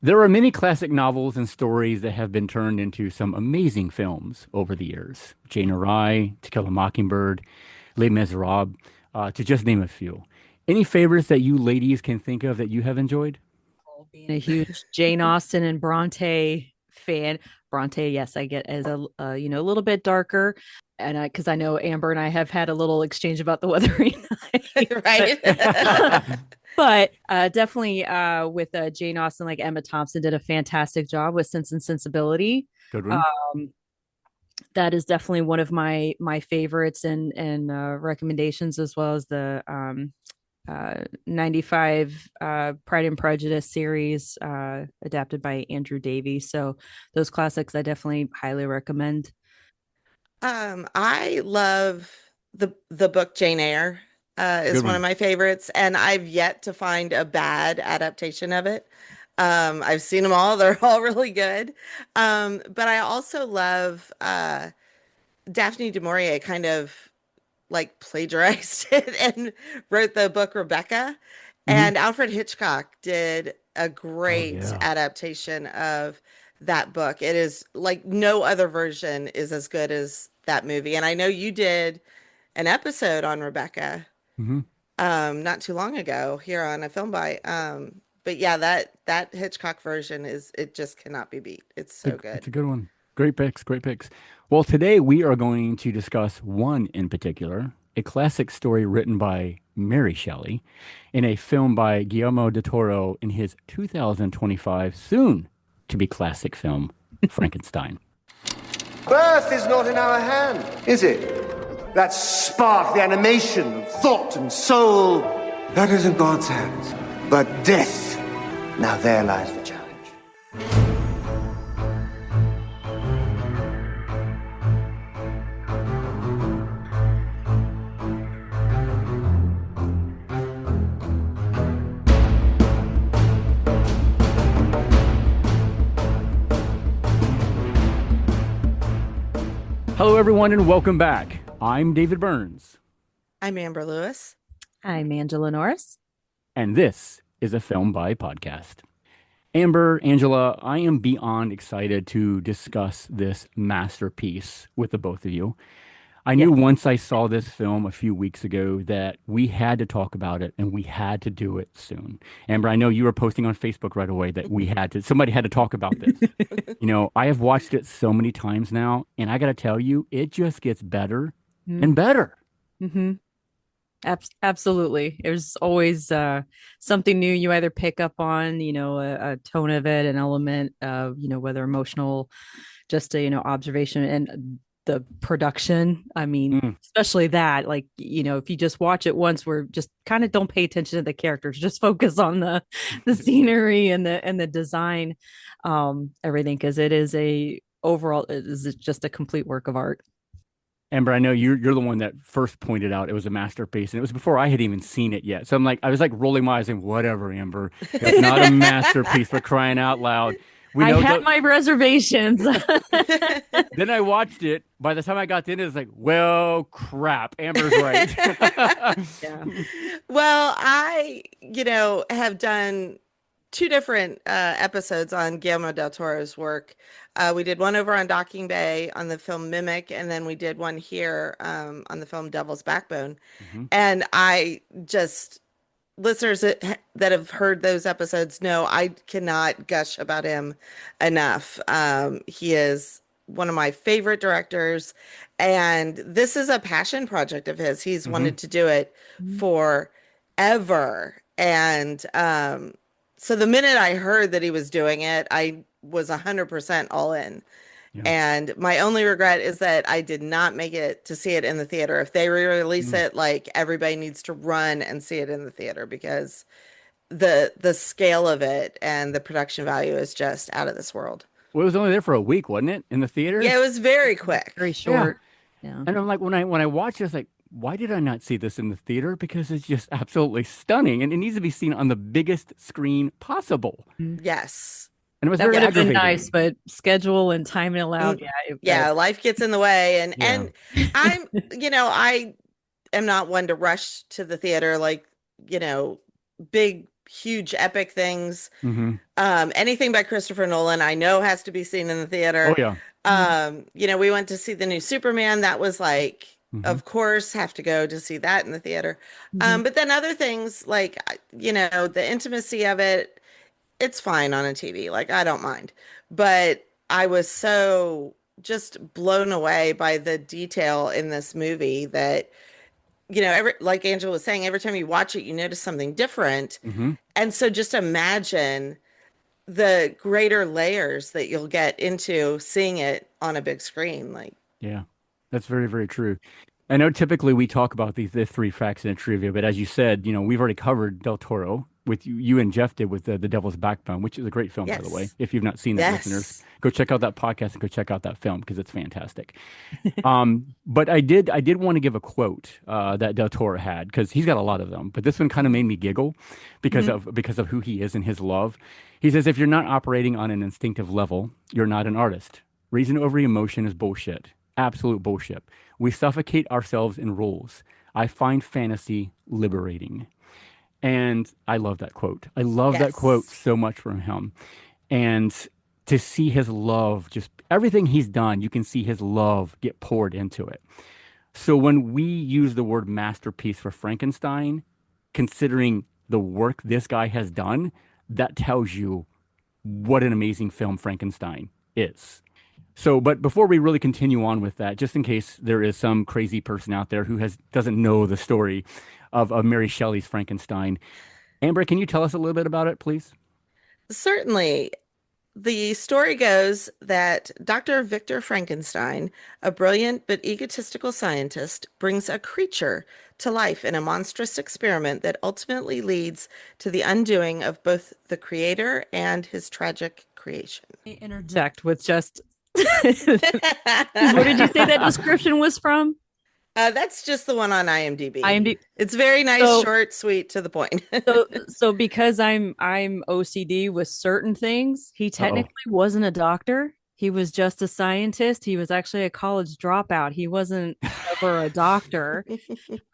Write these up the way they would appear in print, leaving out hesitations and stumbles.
There are many classic novels and stories that have been turned into some amazing films over the years. Jane Eyre, To Kill a Mockingbird, Les Miserables, to just name a few. Any favorites that you ladies can think of that you have enjoyed? Being a huge Jane Austen and Bronte fan. Bronte, yes, I get as a little bit darker, and because I know Amber and I have had a little exchange about the Wuthering Heights, but Right. definitely with Jane Austen, like Emma Thompson did a fantastic job with Sense and Sensibility. Good one. Um, that is definitely one of my favorites and recommendations, as well as the 95 Pride and Prejudice series adapted by Andrew Davies. So those classics I definitely highly recommend. I love the book Jane Eyre Good is one of one. my favorites, and I've yet to find a bad adaptation of it. I've seen them all; they're all really good. But I also love Daphne du Maurier kind of like plagiarized it and wrote the book Rebecca. Hmm. And Alfred Hitchcock did a Oh, great yeah. adaptation of that book. It is like no other version is as good as that movie. And I know you did an episode on Rebecca Hmm. not too long ago here on a film bite. But yeah, that Hitchcock version is it just cannot be beat. It's so It's good. a good one. Great picks, great picks. Well, today we are going to discuss one in particular, a classic story written by Mary Shelley in a film by Guillermo del Toro in his 2025 soon to be classic film, Frankenstein. Birth is not in our hand, is it? That spark, the animation of thought and soul, that is in God's hands. But death, now there lies the challenge. Hello, everyone, and welcome back. I'm David Burns, I'm Amber Lewis. I'm Angela Norris. and this is a Film by Podcast. Amber, Angela, I am beyond excited to discuss this masterpiece with the both of you. I knew Yes. once I saw this film a few weeks ago that we had to talk about it and we had to do it soon. Amber, I know you were posting on Facebook right away that somebody had to talk about this. I have watched it so many times now, and I got to tell you, it just gets better and better. Mm-hmm. Absolutely. There's always something new you either pick up on, a tone of it, an element of, whether emotional, just a, observation and the production. I mean, Mm, especially that, like, if you just watch it once, we're just kind of don't pay attention to the characters, just focus on the scenery and the design, everything, because it is a overall, it is just a complete work of art. Amber, I know you're the one that first pointed out it was a masterpiece, and it was before I had even seen it yet. So I was like rolling my eyes and whatever, Amber. It's not a masterpiece for crying out loud. We I know had the my reservations. Then I watched it. By the time I got to it, it's like, well, crap. Amber's right. Yeah. Well, I have done two different episodes on Guillermo del Toro's work. We did one over on Docking Bay on the film Mimic, and then we did one here on the film Devil's Backbone. Mhm. And I just, listeners that have heard those episodes know I cannot gush about him enough. He is one of my favorite directors, and this is a passion project of his. He's Mhm. wanted to do it forever. And so the minute I heard that he was doing it, I was 100% all in. Yeah. And my only regret is that I did not make it to see it in the theater. If they re-release Mm. it, like everybody needs to run and see it in the theater because the scale of it and the production value is just out of this world. Well, it was only there for a week, wasn't it? In the Yeah, it theaters? was very Very quick. Yeah. short. Yeah. And I'm like, when I watched it, I was like, why did I not see this in the theater? Because it's just absolutely stunning, and it needs to be seen on the biggest screen possible. Mhm. Yes. And it was That very would have been nice, aggravating. but schedule and timing allowed. Mm, Yeah. yeah, life gets in the way and Yeah. I'm, I am not one to rush to the theater like, you know, big, huge epic things. Hmm. Anything by Christopher Nolan, I know has to be seen in the Oh theater. yeah. We went to see the new Superman. That was like, Hmm. of course, have to go to see that in the theater. Mhm. But then other things like, the intimacy of it, it's fine on a TV. Like, I don't mind. But I was so just blown away by the detail in this movie that, like Angela was saying, every time you watch it, you notice something different. Hmm. And so just imagine the greater layers that you'll get into seeing it on a big screen. Like, Yeah, that's very, very true. I know typically we talk about the three facts in a trivia, but as you said, we've already covered Del Toro with you and Jeff did with the Devil's Backbone, which is a great film, by the way. yes, If you've not seen that, listeners, yes. go check out that podcast and go check out that film because it's fantastic. But I did want to give a quote that Del Toro had because he's got a lot of them, but this one kind of Mhm. made me giggle Mhm. because of who he is and his love. He says, if you're not operating on an instinctive level, you're not an artist. Reason over emotion is bullshit. Absolute bullshit. We suffocate ourselves in roles. I find fantasy liberating. And I love that quote. I love that quote Yes. so much from him. And to see his love, just everything he's done, you can see his love get poured into it. So when we use the word masterpiece for Frankenstein, considering the work this guy has done, that tells you what an amazing film Frankenstein is. So, but before we really continue on with that, just in case there is some crazy person out there who doesn't know the story of Mary Shelley's Frankenstein, Amber, can you tell us a little bit about it, please? Certainly. The story goes that Dr. Victor Frankenstein, a brilliant but egotistical scientist, brings a creature to life in a monstrous experiment that ultimately leads to the undoing of both the creator and his tragic creation. Interject with just where did you say that description was from? That's just the one on IMDb. IMDb. It's very nice, So short, sweet, to the point. so because I'm OCD with certain things, he Uh-oh. technically wasn't a doctor. He was just a scientist. He was actually a college dropout. He wasn't ever a doctor.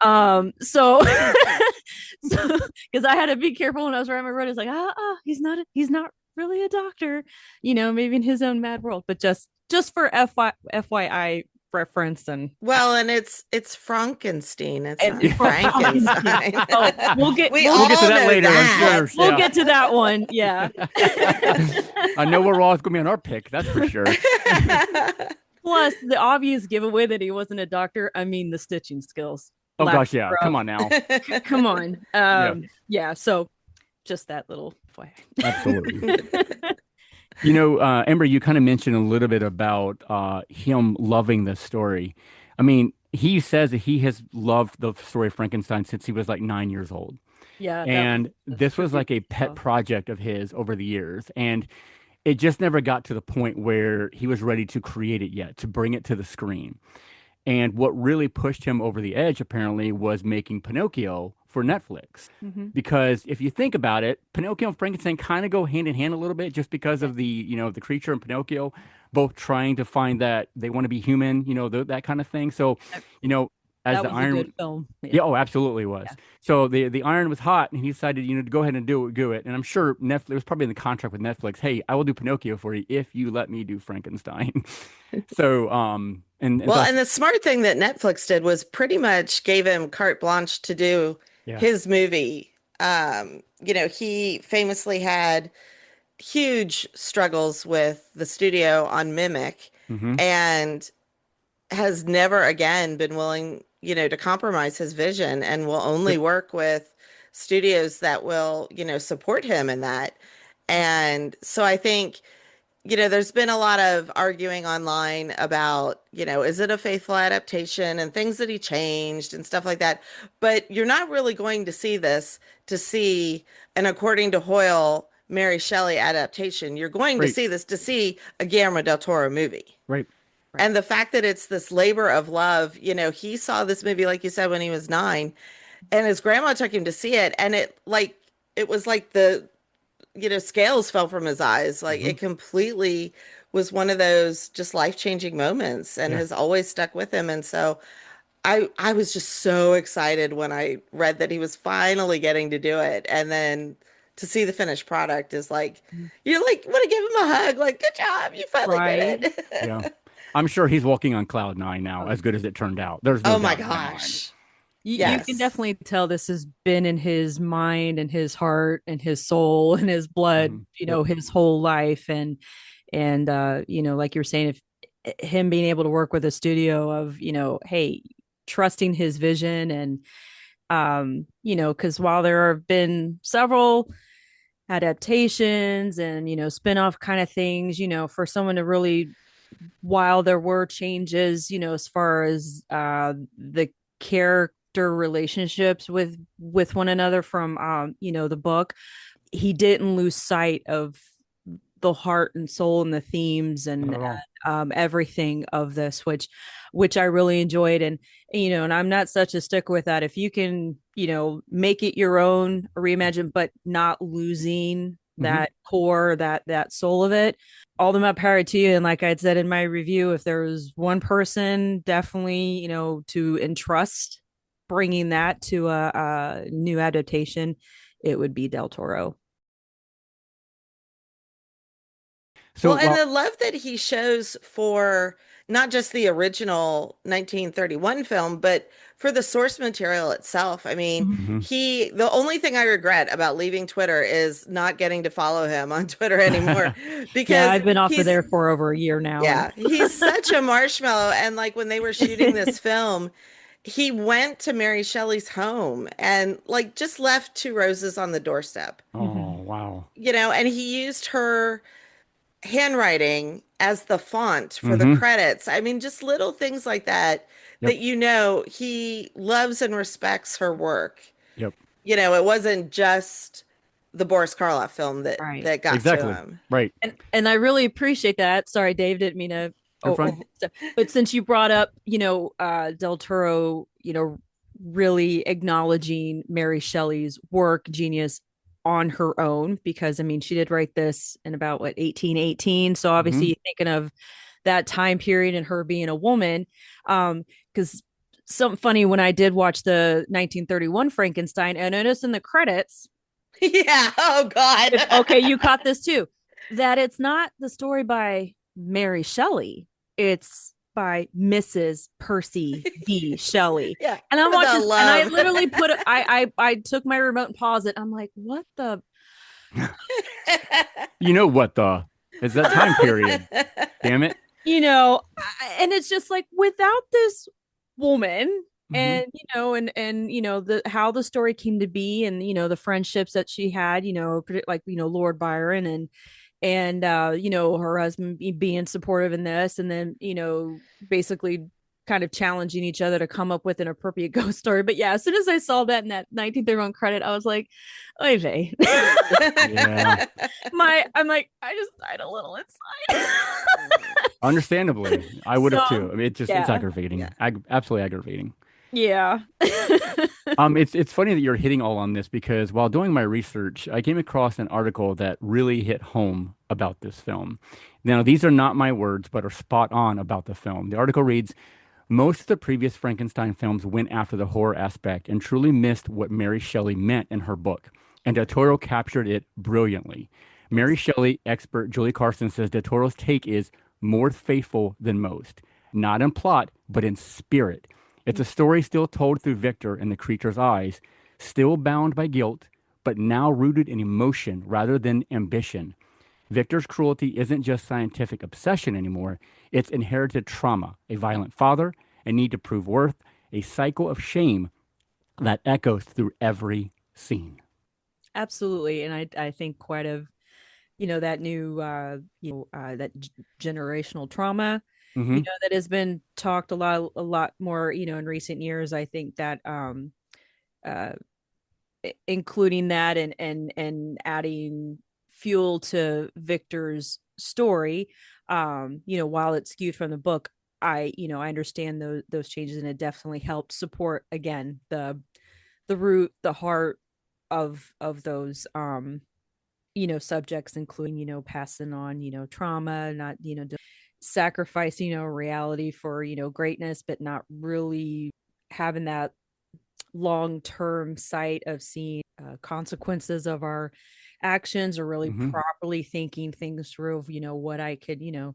So so because I had to be careful when I was writing my road. It's like, he's not really a doctor, maybe in his own mad world, but just for FYI reference Well, and it's Frankenstein. It's and not Frankenstein. Frankenstein. Oh, we'll get We we'll We'll get to all that know later, I'm that. sure. we'll Yeah. get to that one. Yeah. I know we're all going to be on our pick, that's for sure. Plus, the obvious giveaway that he wasn't a doctor. I mean, the stitching skills. Oh Lack gosh, yeah. Come thereof. on now. Come on. Yeah, Yeah. So just that little absolutely. FYI. Amber, you kind of mentioned a little bit about him loving this story. I mean, he says that he has loved the story of Frankenstein since he was like 9 years old. Yeah, that was And the this was tribute like a I pet saw. project of his over the years. And it just never got to the point where he was ready to create it yet, to bring it to the screen. And what really pushed him over the edge, apparently, was making Pinocchio for Netflix. Mhm. Because if you think about it, Pinocchio and Frankenstein kind of go hand in hand a little bit, just because Yeah. of the creature and Pinocchio, both trying to find that they want to be human, that kind of thing. So, That you know, as that the was a good iron, film. yeah, Yeah. oh, absolutely was. Yeah. So the iron was hot, and he decided, to go ahead and do it. And I'm sure Netflix it was probably in the contract with Netflix. Hey, I will do Pinocchio for you if you let me do Frankenstein. So, and Well, thus, and the smart thing that Netflix did was pretty much gave him carte blanche to do yeah. his movie. He famously had huge struggles with the studio on Mimic Hmm. and has never again been willing, to compromise his vision and will only Yep. work with studios that will, support him in that. And so I think, there's been a lot of arguing online about, is it a faithful adaptation and things that he changed and stuff like that. But you're not really going to see this to see an according to Hoyle, Mary Shelley adaptation. You're going to Right. see this to see a Guillermo del Toro movie. Right. Right. And the fact that it's this labor of love, he saw this movie, like you said, when he was 9, and his grandma took him to see it. And it was like scales fell from his eyes. Like Hmm. it completely was one of those just life-changing moments and Yeah. has always stuck with him. And so I was just so excited when I read that he was finally getting to do it. And then to see the finished product is like, you're like, want to give him a hug. Like, good job. You finally Right. did Yeah. it. I'm sure he's walking on cloud nine now, as good as it turned out. There's no Oh my doubt in my mind. gosh. You can Yes. definitely tell this has been in his mind and his heart and his soul and his blood, Yep. his whole life. And like you're saying, if him being able to work with a studio of, hey, trusting his vision and because while there have been several adaptations and spin-off kind of things, for someone to really, while there were changes, as far as the character relationships with one another from the book, he didn't lose sight of the heart and soul and the themes Not and at all. everything of this, which I really enjoyed. And and I'm not such a stick with that. If you can make it your own, reimagine, but not losing Hmm. that core, that soul of it, all the more power to you. And like I said in my review, if there was one person definitely to entrust bringing that to a new adaptation, it would be Del Toro. So, Well, and well, the love that he shows for not just the original 1931 film, but for the source material itself. I mean, mhm. the only thing I regret about leaving Twitter is not getting to follow him on Twitter anymore Yeah, because I've been off of there for over a year now, and he's such a marshmallow. And like when they were shooting this film, he went to Mary Shelley's home and like just left two roses on the doorstep, Oh, wow. and he used her handwriting as the font for the Hmm. credits. I mean, just little things like that Yep. he loves and respects her work. Yep. It wasn't just the Boris Karloff film that right. that got to Exactly. him. Right. And I really appreciate that. Sorry, Dave, didn't mean to. You're fine. But since you brought up, Del Toro, really acknowledging Mary Shelley's work, genius on her own, because I mean, she did write this in about 1818. So obviously, Hmm. you're thinking of that time period and her being a woman. Because something funny when I did watch the 1931 Frankenstein, I noticed in the credits, Yeah. Oh God. okay, you caught this too, that it's not the story by Mary Shelley, it's by Mrs. Percy B. Shelley. Yeah. And I'm For the watching, and I love. literally put it, I took my remote and paused it. I'm like, what the? You know what the is that time period? Damn it. And it's just like, without this woman, Hmm. and and the how the story came to be, and the friendships that she had, like Lord Byron, and her husband being supportive in this, and then basically kind of challenging each other to come up with an appropriate ghost story. But yeah, as soon as I saw that in that 1931 credit, I was like, oy vey. Yeah. I'm like, I just died a little inside. Understandably, I would have too. So I mean, it's yeah, Yeah. aggravating. Absolutely aggravating. yeah. It's funny that you're hitting all on this because while doing my research, I came across an article that really hit home about this film. Now, these are not my words, but are spot on about the film. The article reads, most of the previous Frankenstein films went after the horror aspect and truly missed what Mary Shelley meant in her book, and Del Toro captured it brilliantly. Mary Shelley expert Julie Carson says Del Toro's take is more faithful than most, not in plot, but in spirit. It's a story still told through Victor and the creature's eyes, still bound by guilt, but now rooted in emotion rather than ambition. Victor's cruelty isn't just scientific obsession anymore, it's inherited trauma, a violent father, a need to prove worth, a cycle of shame that echoes through every scene. Absolutely. And I think quite of that new that generational trauma Hmm. that has been talked a lot more in recent years. I think that uh including that, and adding fuel to Victor's story, while it's skewed from the book, I understand those changes, and it definitely helped support again the root, the heart of those subjects, including passing on trauma, not sacrificing reality for greatness, but not really having that long term sight of seeing consequences of our actions, or really Hmm. properly thinking things through of, what I could, do,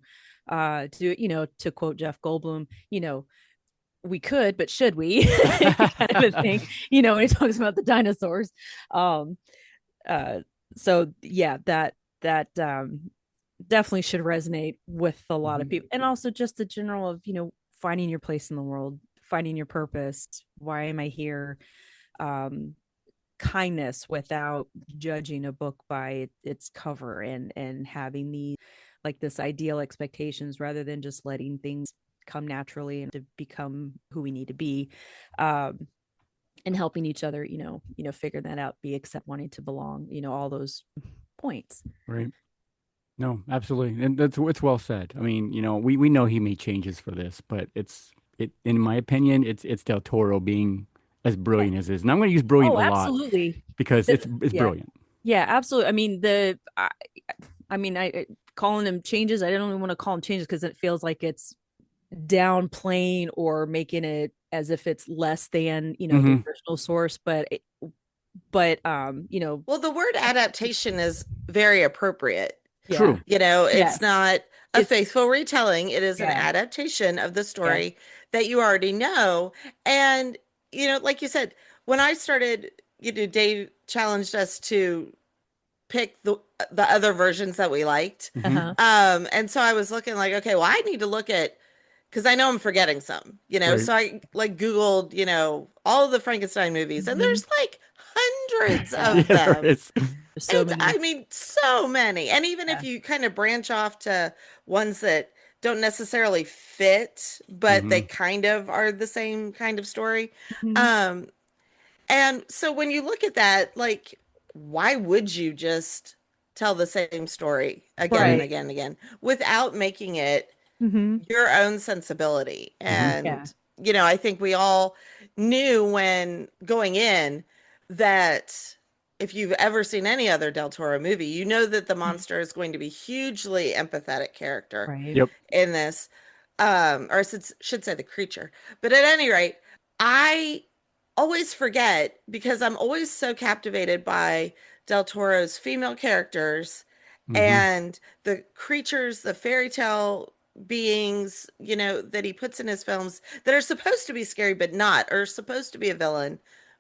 to quote Jeff Goldblum, we could, but should we kind of a thing, when he talks about the dinosaurs. Um, uh, so yeah, that definitely should resonate with a lot of Hmm. people. And also just the general of, finding your place in the world, finding your purpose. Why am I here? Um, Kindness without judging a book by its cover, and having the like this ideal expectations rather than just letting things come naturally and to become who we need to be. Um, and helping each other, figure that out, be accept, wanting to belong, all those points. Right. No, absolutely. And it's well said. I mean, we know he made changes for this, but in my opinion, it's Del Toro being as Yeah. brilliant as is. And I'm going to use brilliant Oh, a lot absolutely. because it's Yeah. brilliant. Yeah, absolutely. I mean, I calling them changes, I don't even want to call them changes because it feels like it's downplaying or making it as if it's less than, the Hmm. original source. Well, the word adaptation is very appropriate. Yeah. True. Yeah. It's not a It's faithful retelling. It is an yeah. adaptation of the Yeah. story that you already know. And, like you said, when I started, Dave challenged us to pick the other versions that we liked. Hmm. Uh-huh. And so I was looking like, okay, well, I need to look at, because I know I'm forgetting some, Right. so I like Googled, all of the Frankenstein movies, and Mhm. there's like hundreds Yeah, of there them. is. There's so I many. mean, so many. And even if Yeah. you kind of branch off to ones that don't necessarily fit, but they Hmm. kind of are the same kind of story. Mhm. Um, and so when you look at that, like, why would you just tell the same story again and Right. Right. again and again without making it Mhm. your own sensibility? Hmm. Yeah. And, I think we all knew when going in that if you've ever seen any other Del Toro movie, you know that the Mhm. monster is going to be hugely empathetic character Right. Yep. in this, or should say the creature. But at any rate, I always forget because I'm always so captivated by Del Toro's female characters Hmm. and the creatures, the fairy tale beings, that he puts in his films that are supposed to be scary but not, or supposed to be a villain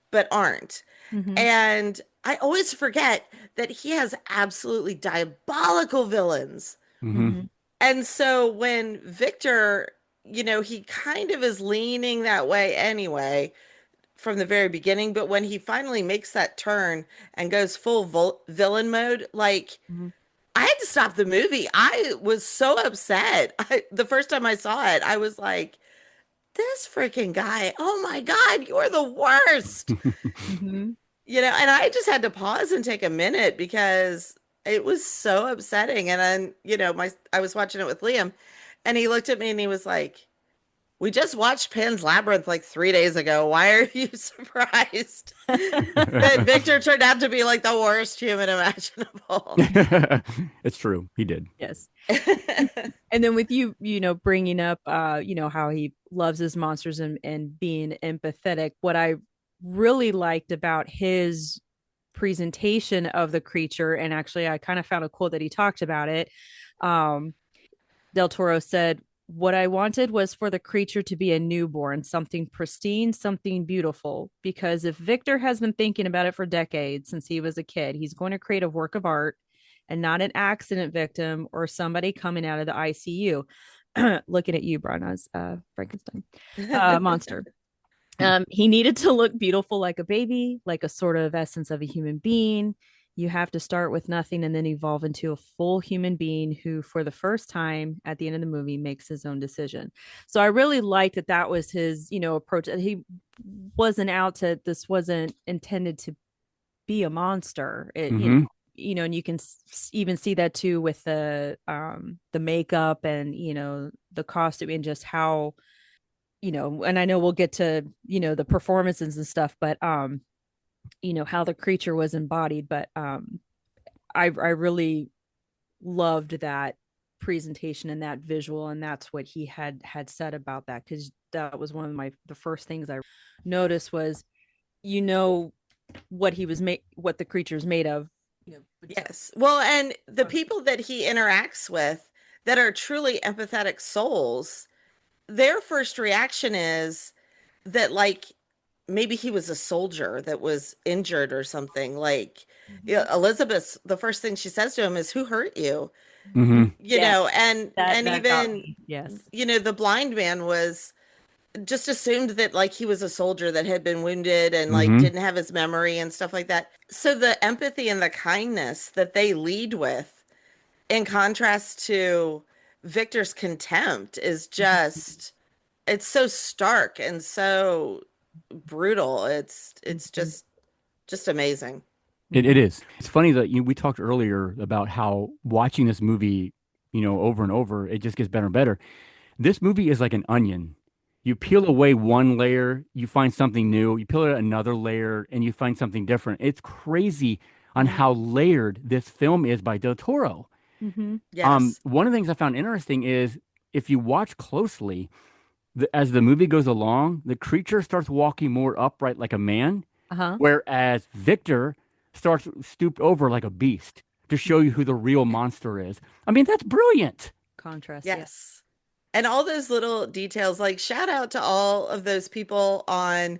but aren't. Mhm. And I always forget that he has absolutely diabolical villains. Hmm. Mhm. And so when Victor, he kind of is leaning that way anyway from the very beginning, but when he finally makes that turn and goes full villain mode, like Mhm. I had to stop the movie. I was so upset. The first time I saw it, I was like, this freaking guy, oh my God, you're the worst. Mhm. And I just had to pause and take a minute because it was so upsetting. And then, I was watching it with Liam and he looked at me and he was like, we just watched Pan's Labyrinth like 3 days ago. Why are you surprised that Victor turned out to be like the worst human imaginable? It's true. He did. Yes. And then with you, bringing up, how he loves his monsters, and being empathetic, what I really liked about his presentation of the creature, and actually I kind of found a quote that he talked about it. Um, Del Toro said, "What I wanted was for the creature to be a newborn, something pristine, something beautiful. Because if Victor has been thinking about it for decades since he was a kid, he's going to create a work of art and not an accident victim or somebody coming out of the ICU." Looking at you, Brian, as Frankenstein monster. He needed to look beautiful like a baby, like a sort of essence of a human being. You have to start with nothing and then evolve into a full human being who, for the first time at the end of the movie, makes his own decision. So I really liked that that was his, approach. He wasn't out to, this wasn't intended to be a monster. It, Hmm. and you can even see that too with the makeup and, the costume, and just how, and I know we'll get to, the performances and stuff, but how the creature was embodied. But I really loved that presentation and that visual, and that's what he had said about that, because that was one of the first things I noticed was, you know what he was made, what the creature's made of, Yes. Well, and the people that he interacts with that are truly empathetic souls, their first reaction is that, like, maybe he was a soldier that was injured or something. Like, yeah, Elizabeth, the first thing she says to him is, "Who hurt you?" Hmm. You know, and that got even, me. Yes. the blind man was just assumed that, like, he was a soldier that had been wounded and, like, Hmm. didn't have his memory and stuff like that. So the empathy and the kindness that they lead with, in contrast to Victor's contempt, is just, it's so stark and so brutal. It's just amazing. It is. It's funny that we talked earlier about how watching this movie, over and over, it just gets better and better. This movie is like an onion. You peel away one layer, you find something new. You peel away another layer, and you find something different. It's crazy on how layered this film is by Del Toro. Mm-hmm. Yes. One of the things I found interesting is if you watch closely, as the movie goes along, the creature starts walking more upright like a man, Uh-huh. whereas Victor starts stooped over like a beast to show you who the real monster is. I mean, that's brilliant. Contrast. Yeah. Yes. And all those little details, like, shout out to all of those people on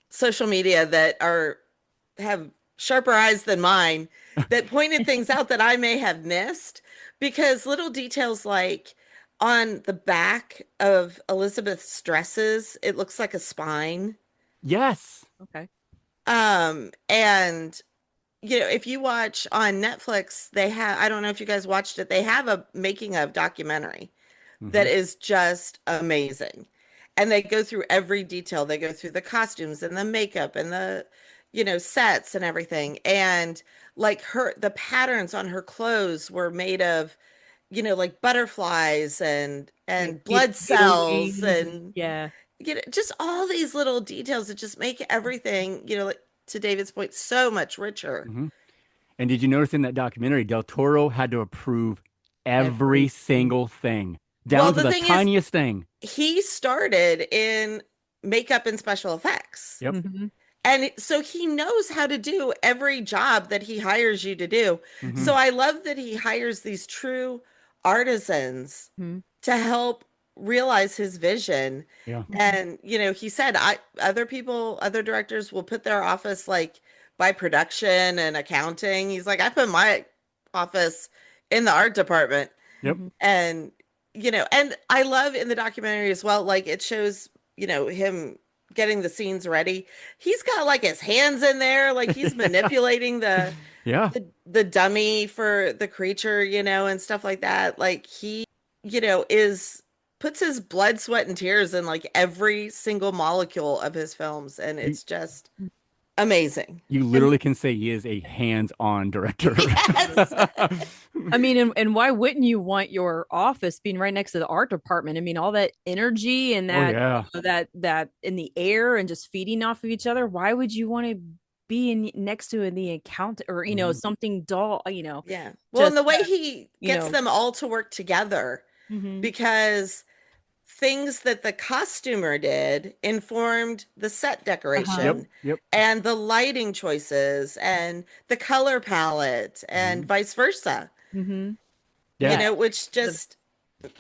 social media that have sharper eyes than mine, that pointed things out that I may have missed, because little details like on the back of Elizabeth's dresses, it looks like a spine. Yes. Okay. And if you watch on Netflix, they have, I don't know if you guys watched it, they have a making of documentary Hmm. that is just amazing. And they go through every detail. They go through the costumes and the makeup and the, sets and everything. And, like, the patterns on her clothes were made of, like butterflies Like and blood beetle cells wings. and, Yeah. just all these little details that just make everything, like, to David's point, so much richer. Hmm. And did you notice in that documentary, Del Toro had to approve every Everything. single thing, Well, down to the the thing is, tiniest thing? he started in makeup and special effects. Yep. Mm-hmm. And so he knows how to do every job that he hires you to do. Hmm. So I love that he hires these true artisans Mm-hmm. to help realize his vision. Yeah. And, he said, other directors will put their office, like, by production and accounting. He's like, I put my office in the art department. Yep. Mm-hmm. And, and I love in the documentary as well, like, it shows, him getting the scenes ready. He's got, like, his hands in there, like he's manipulating Yeah. the dummy for the creature, and stuff like that. Like, he, is puts his blood, sweat, and tears in, like, every single molecule of his films, and You it's just amazing. you And literally can say he is a hands-on director. Yes. I mean, and why wouldn't you want your office being right next to the art department? I mean, all that energy and Oh that yeah. that in the air and just feeding off of each other. Why would you want to be next to in the account or Hmm. something dull? Yeah. Well, and Just the way he you gets know. them all to work together, Mhm. because things that the costumer did informed the set Yep. Uh-huh. decoration Yep. and the lighting choices and the color palette and Hmm. vice versa, Mhm. Yeah. Yeah. which The just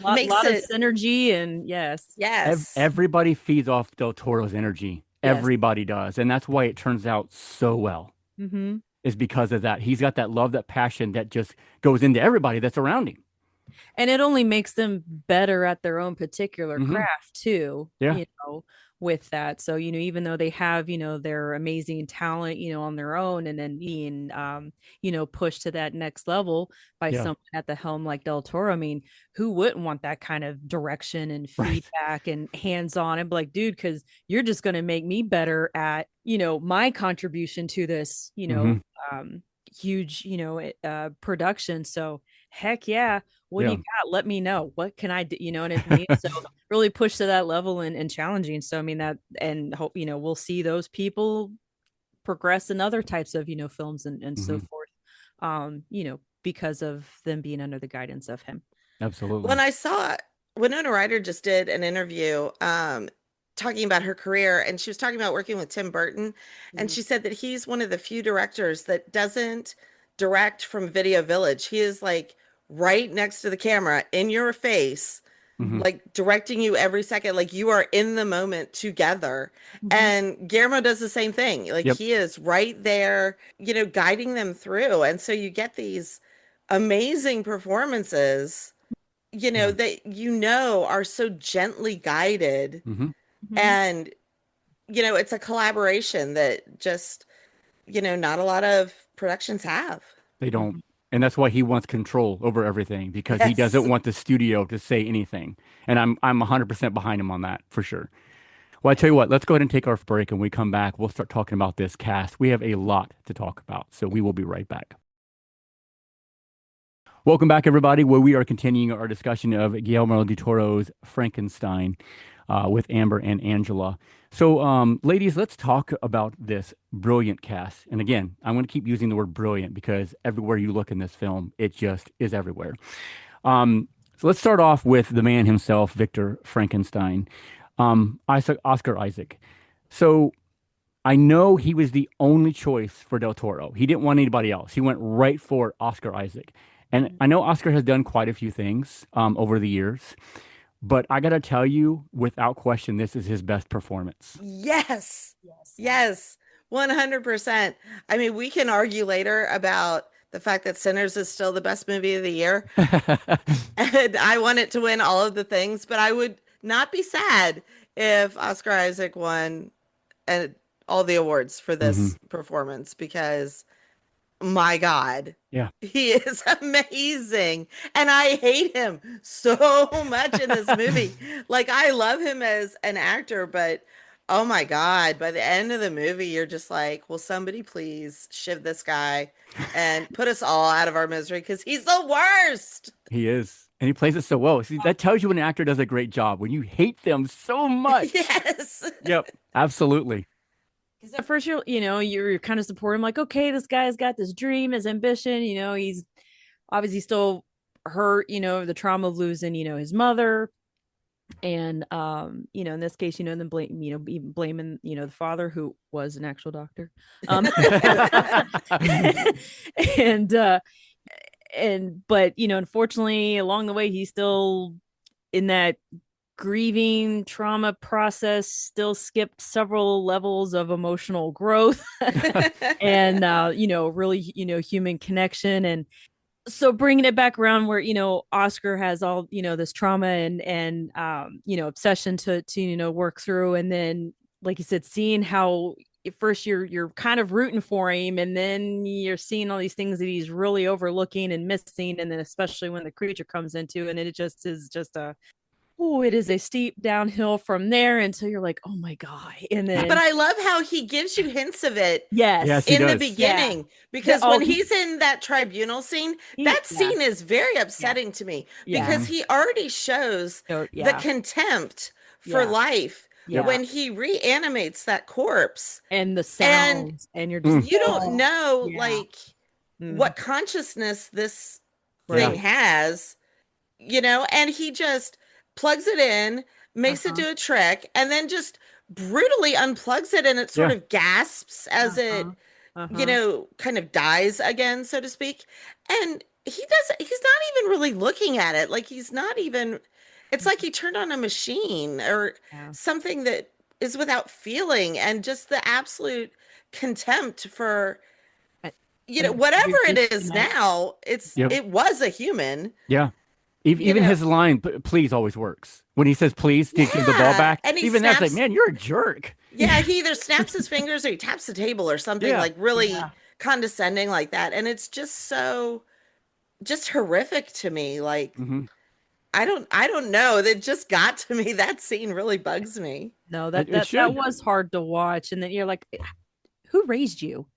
lot makes lot of it, synergy and yes. yes. Everybody feeds off Del Toro's energy. Yes. Everybody does, and that's why it turns out so well. Mhm. Is because of that. He's got that love, that passion that just goes into everybody that's around him. And it only makes them better at their own particular Hmm. craft too, Yeah. with that. So, even though they have, their amazing talent, on their own and then being pushed to that next level by Yeah. someone at the helm like Del Toro. I mean, who wouldn't want that kind of direction and Right. feedback and hands-on and be like, dude, because you're just gonna make me better at, my contribution to this, Hmm. huge, production. So heck yeah, what do Yeah. you got? Let me know. What can I do? You know what I mean? So really push to that level and challenging. So I mean that and hope, we'll see those people progress in other types of, films and so Hmm. forth. Because of them being under the guidance of him. When Absolutely. I saw Winona Ryder just did an interview talking about her career, and she was talking about working with Tim Burton, and Mhm. she said that he's one of the few directors that doesn't direct from Video Village. He is like right next to the camera in your face, Mhm. like directing you every second, like you are in the moment together. Mhm. And Guillermo does the same thing. Like Yep. he is right there, guiding them through. And so you get these amazing performances, Yeah. that are so gently guided. Hmm. Mhm. And, it's a collaboration that just, not a lot of productions have. They don't. And that's why he wants control over everything because he Yes. doesn't want the studio to say anything. And I'm 100% behind him on that for sure. Well, I tell you what, let's go ahead and take our break. And when we come back, we'll start talking about this cast. We have a lot to talk about. So we will be right back. Welcome back, everybody, where we are continuing our discussion of Guillermo del Toro's Frankenstein with Amber and Angela. So, ladies, let's talk about this brilliant cast. And again, I'm going to keep using the word brilliant because everywhere you look in this film, it just is everywhere. So let's start off with the man himself, Victor Frankenstein, Oscar Isaac. So I know he was the only choice for Del Toro. He didn't want anybody else. He went right for Oscar Isaac. And I know Oscar has done quite a few things over the years, but I got to tell you, without question, this is his best performance. Yes. Yes. 100%. I mean, we can argue later about the fact that Sinners is still the best movie of the year. And I want it to win all of the things, but I would not be sad if Oscar Isaac won uh, all the awards for Hmm. this performance because my God, Yeah. he is amazing. And I hate him so much in this movie. Like, I love him as an actor, but oh my God, by the end of the movie, you're just like, will somebody please shiv this guy and put us all out of our misery because he's the worst. He is. And he plays it so well. See, that tells you when an actor does a great job, when you hate them so much. Yes. Yep, absolutely. Because at first you're kind of supporting him, like, okay, this guy's got this dream, his ambition, he's obviously still hurt, the trauma of losing, his mother. And in this case, then blame, even blaming, the father who was an actual doctor. And but unfortunately along the way he's still in that grieving trauma process, still skipped several levels of emotional growth and really human connection. And so bringing it back around where Oscar has all this trauma and obsession to work through, and then like you said, seeing how at first you're kind of rooting for him, and then you're seeing all these things that he's really overlooking and missing, and then especially when the creature comes into, and it just is just it is a steep downhill from there until you're like, oh my God. And then But I love how he gives you hints of it Yes, he in the does. beginning because Oh, when he's in that tribunal scene, that scene is very upsetting to me because he already shows the contempt for life when he reanimates that corpse and the and sounds, and you're just you don't know like Mhm. what consciousness this Yeah. thing has, and he just plugs it in, makes it do a trick, and then just brutally unplugs it, and it sort Yeah. of gasps as it, kind of dies again, so to speak. And he's not even really looking at it. Like he's not even, it's like he turned on a machine or something that is without feeling and just the absolute contempt for, whatever it is now, Yep. it was a human. Yeah. Even his line, please, always works. When he says please to give the ball back, and he even that's like, snaps. man, you're a jerk. Yeah, he either snaps his fingers or he taps the table or something Yeah. like really condescending like that. And it's just just horrific to me. Like Hmm. I don't know. That just got to me. That scene really bugs me. No, It that should. was hard to watch. And then you're like, who raised you?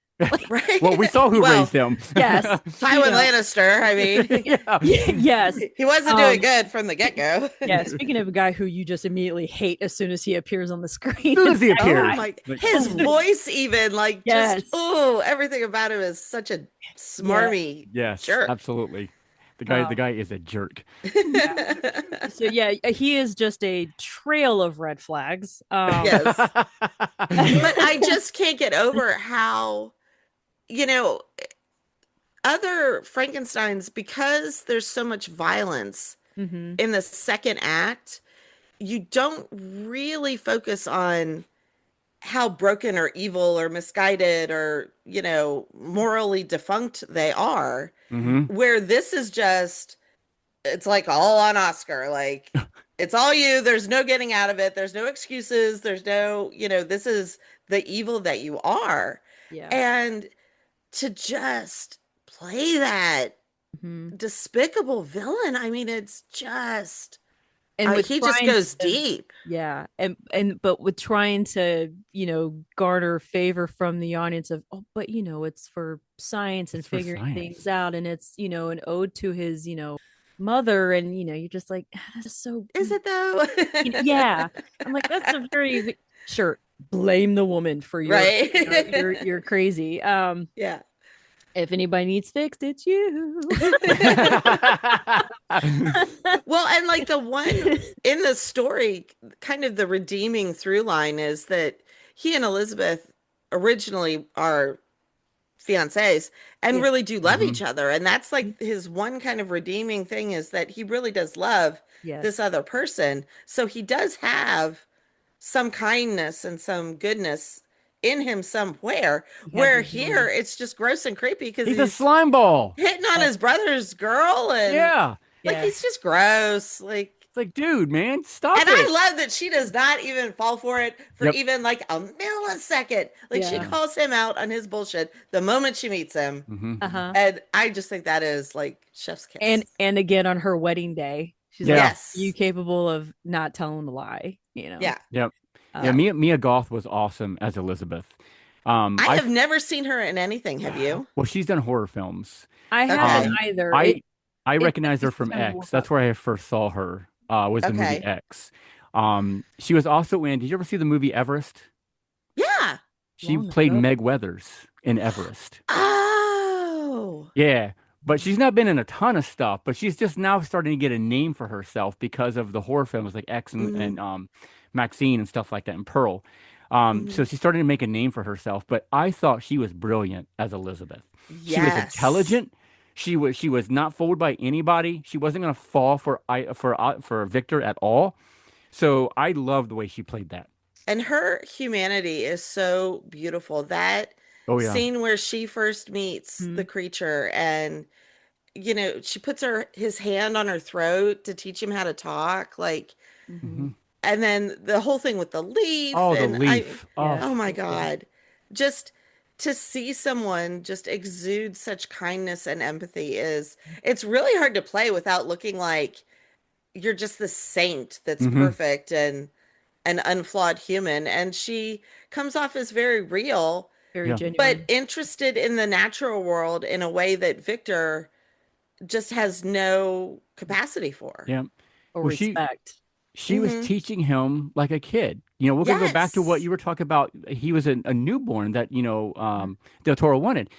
Right. Well, we saw who Well, raised him. Yes. Tywin Lannister. I mean, Yeah. Yes. he wasn't doing good from the get-go. Yeah. Speaking of a guy who you just immediately hate as soon as he appears on the screen. As soon as he Oh appears. my, Like, his voice even like Yes. just everything about him is such a smarmy yes, jerk. absolutely. The guy is a jerk. So yeah, he is just a trail of red flags. Yes. But I just can't get over how, other Frankensteins, because there's so much violence Mm-hmm. in the second act, you don't really focus on how broken or evil or misguided or, morally defunct they are. Mm-hmm. Where this is just, it's like all on Oscar. Like, it's all you. There's no getting out of it. There's no excuses. There's no, this is the evil that you are. Yeah. And to just play that Mm-hmm. despicable villain, I mean, it's just, And with he just trying goes to, deep. yeah, and but with trying to, garner favor from the audience of, oh, but it's for science and It's for figuring science. things out, and it's, an ode to his, mother, and you're just like, "Ah, that's so Is it though? yeah." I'm like, that's a very sure, blame the woman for your, Right. you're crazy. Yeah. If anybody needs fixed, it's you. Well, and like the one in the story, kind of the redeeming through line is that he and Elizabeth originally are fiancés and Yeah. really do love Mhm. each other. And that's like his one kind of redeeming thing, is that he really does love this Yes. other person. So he does have some kindness and some goodness in him somewhere, He had where the here ability. it's just gross and creepy because He's a he's slime ball. hitting on Yeah. his brother's girl, and Yeah. like Yeah. he's just gross. Like, It's like, dude, man, stop and it. I love that she does not even fall for it for Yep. even like a millisecond. Like, she Yeah. Yeah. calls him out on his bullshit the moment she meets him. Mm-hmm. Uh-huh. And I just think that is like chef's kiss. And again on her wedding day, she's like, Yeah. "Are you Yes. capable of not telling a lie?" Yeah. Yep. Yeah. Yeah. Um, Mia Goth was awesome as Elizabeth. I I have never seen her in anything. Have you? well, she's done horror films. I haven't Okay. Um, either. I I It recognize her takes from time to warm X. up. That's where I first saw her. Was the movie Okay. X. She was also in. Did you ever see the movie Everest? Yeah. She Long played ago. Meg Weathers in Everest. Oh. Yeah, but she's not been in a ton of stuff. But she's just now starting to get a name for herself because of the horror films like X Hmm. and Maxine and stuff like that, and Pearl. Hmm. So she's starting to make a name for herself. But I thought she was brilliant as Elizabeth. She was Yes. intelligent. She was not fooled by anybody. She wasn't going to fall for Victor at all. So I love the way she played that. And her humanity is so beautiful. That Oh yeah. scene where she first meets the Mhm. creature, and she puts his hand on her throat to teach him how to talk, like, Hmm. Mhm. and then the whole thing with the leaf, Oh, the and leaf. Oh, Yes. oh my Yeah. God, just to see someone just exude such kindness and empathy it's really hard to play without looking like you're just the saint that's hmm perfect and an unflawed human. And she comes off as very real, Very yeah. but genuine. interested in the natural world in a way that Victor just has no capacity for. Yeah. Or Well, respect. she was Hmm. teaching him like a kid. We're gonna go back to what Yes. you were talking about. He was a newborn that Del Toro wanted.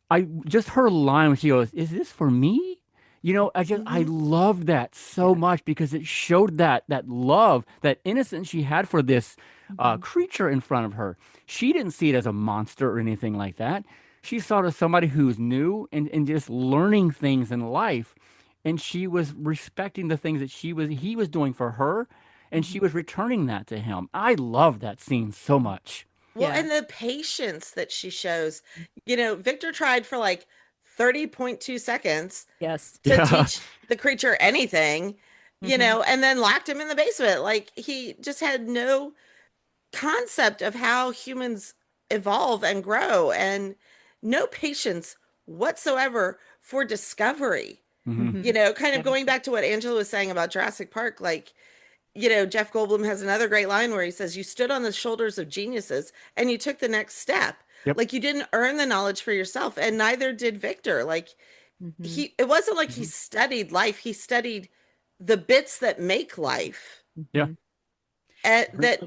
I just her line when she goes, "Is this for me?" I Hmm. loved that so Yeah. much because it showed that love, that innocence she had for this Mhm. creature in front of her. She didn't see it as a monster or anything like that. She saw it as somebody who's new and just learning things in life, and she was respecting the things that he was doing for her, and she Mhm. was returning that to him. I love that scene so much. Well, Yeah. and the patience that she shows. Victor tried for like 30.2 seconds Yes. to Yeah. teach the creature anything, Mhm. and then locked him in the basement. Like, he just had no concept of how humans evolve and grow, and no patience whatsoever for discovery. Hmm. Mhm. Kind of Yeah. going back to what Angela was saying about Jurassic Park, like, Jeff Goldblum has another great line where he says, "You stood on the shoulders of geniuses and you took the next step. Yep. Like, you didn't earn the knowledge for yourself, and neither did Victor." Like, Mhm. it wasn't like he Hmm. studied life, he studied the bits that make life, Yeah. Mhm. and that